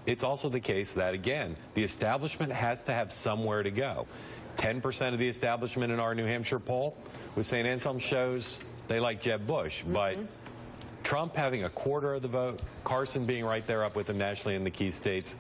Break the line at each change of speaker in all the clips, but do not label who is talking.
it's also the case that, again, the establishment has to have somewhere to go. 10% of the establishment in our New Hampshire poll with St. Anselm shows they like Jeb Bush, but Trump having a quarter of the vote, Carson being right there up with him nationally in the key states.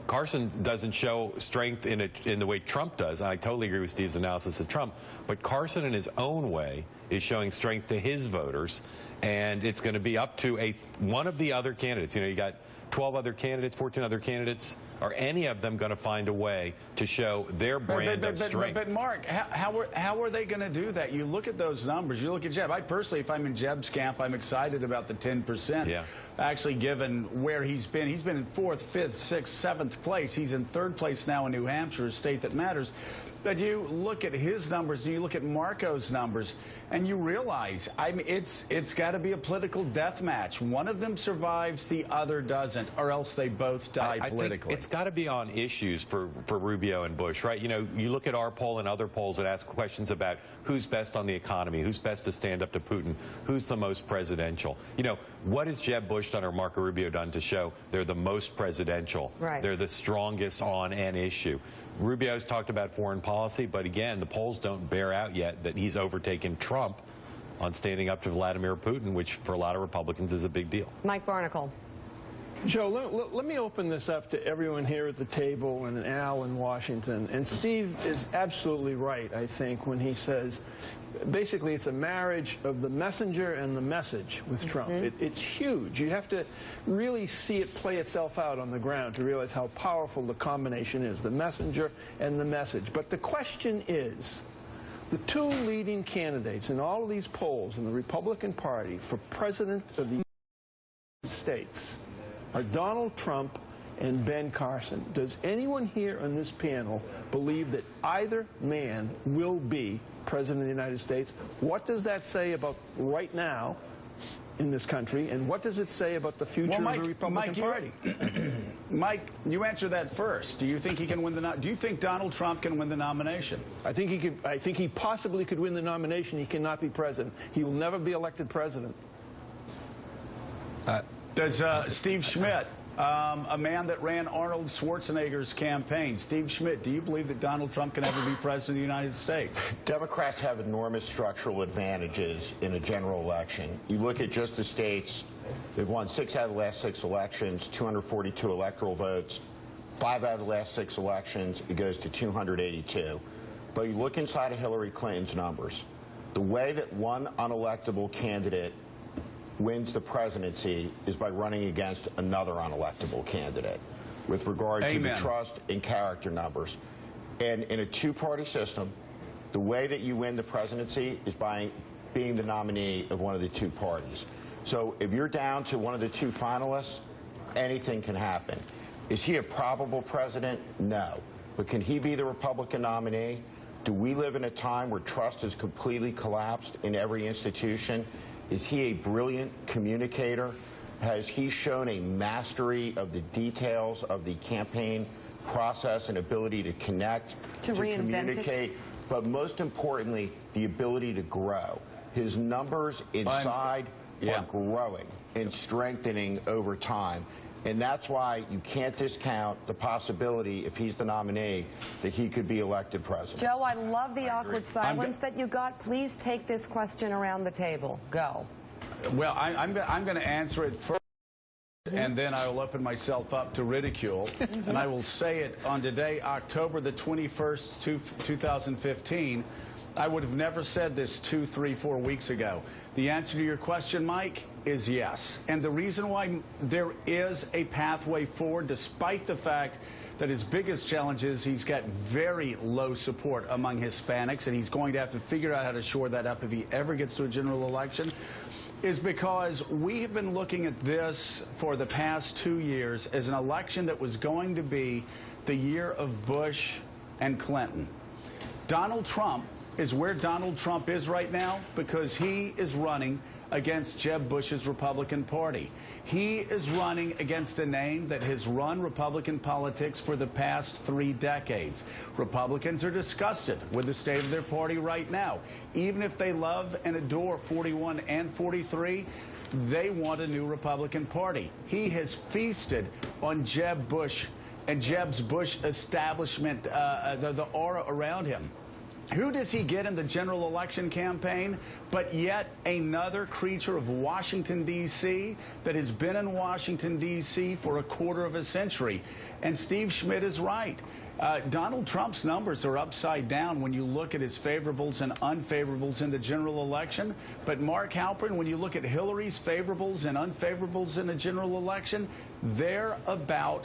Carson doesn't show strength in the way Trump does. I totally agree with Steve's analysis of Trump, but Carson in his own way is showing strength to his voters, and it's going to be up to one of the other candidates. You know, you got 12 other candidates, 14 other candidates. Are any of them going to find a way to show their brand of strength?
But Mark, how are they going to do that? You look at those numbers. You look at Jeb. I personally, if I'm in Jeb's camp, I'm excited about the 10%.
Yeah.
Actually, given where he's been in 4th, 5th, 6th, 7th place. He's in 3rd place now in New Hampshire, a state that matters. But you look at his numbers and you look at Marco's numbers, and you realize, I mean, it's got to be a political death match. One of them survives, the other doesn't, or else they both die politically.
I think it's got to be on issues for Rubio and Bush, right? You know, you look at our poll and other polls that ask questions about who's best on the economy, who's best to stand up to Putin, who's the most presidential. You know, what has Jeb Bush done or Marco Rubio done to show they're the most presidential?
Right.
They're the strongest on an issue. Rubio's talked about foreign policy, but again, the polls don't bear out yet that he's overtaken Trump on standing up to Vladimir Putin, which for a lot of Republicans is a big deal.
Mike Barnicle.
Joe, let me open this up to everyone here at the table and Al in Washington. And Steve is absolutely right, I think, when he says basically it's a marriage of the messenger and the message with Trump. It's huge. You have to really see it play itself out on the ground to realize how powerful the combination is, the messenger and the message. But the question is, the two leading candidates in all of these polls in the Republican Party for President of the United States are Donald Trump and Ben Carson. Does anyone here on this panel believe that either man will be President of the United States? What does that say about right now in this country, and what does it say about the future of the Republican Party?
Mike, you answer that first. Do you think he can win do you think Donald Trump can win the nomination?
I think he could. I think he possibly could win the nomination. He cannot be president. He will never be elected president.
Does Steve Schmidt, a man that ran Arnold Schwarzenegger's campaign, Steve Schmidt, do you believe that Donald Trump can ever be president of the United States?
Democrats have enormous structural advantages in a general election. You look at just the states, they've won 6 out of the last 6 elections, 242 electoral votes. 5 out of the last 6 elections, it goes to 282. But you look inside of Hillary Clinton's numbers. The way that one unelectable candidate wins the presidency is by running against another unelectable candidate with regard to the trust and character numbers. And in a two-party system, the way that you win the presidency is by being the nominee of one of the two parties. So if you're down to one of the two finalists, anything can happen. Is he a probable president? No. But can he be the Republican nominee? Do we live in a time where trust has completely collapsed in every institution? Is he a brilliant communicator? Has he shown a mastery of the details of the campaign process and ability to connect, to communicate, but most importantly, the ability to grow? His numbers inside are growing and strengthening over time. And that's why you can't discount the possibility, if he's the nominee, that he could be elected president.
Joe, I love the awkward silence that you got. Please take this question around the table. Go.
Well, I'm going to answer it first, and then I will open myself up to ridicule. And I will say it on today, October the 21st, 2015. I would have never said this 2, 3, 4 weeks ago. The answer to your question, Mike, is yes. And the reason why there is a pathway forward, despite the fact that his biggest challenge is he's got very low support among Hispanics, and he's going to have to figure out how to shore that up if he ever gets to a general election, is because we have been looking at this for the past 2 years as an election that was going to be the year of Bush and Clinton. Donald Trump is where Donald Trump is right now because he is running against Jeb Bush's Republican Party. He is running against a name that has run Republican politics for the past 3 decades. Republicans are disgusted with the state of their party right now. Even if they love and adore 41 and 43, they want a new Republican Party. He has feasted on Jeb Bush and Jeb's Bush establishment, the aura around him. Who does he get in the general election campaign but yet another creature of Washington, D.C. that has been in Washington, D.C. for a quarter of a century? And Steve Schmidt is right. Donald Trump's numbers are upside down when you look at his favorables and unfavorables in the general election. But Mark Halperin, when you look at Hillary's favorables and unfavorables in the general election, they're about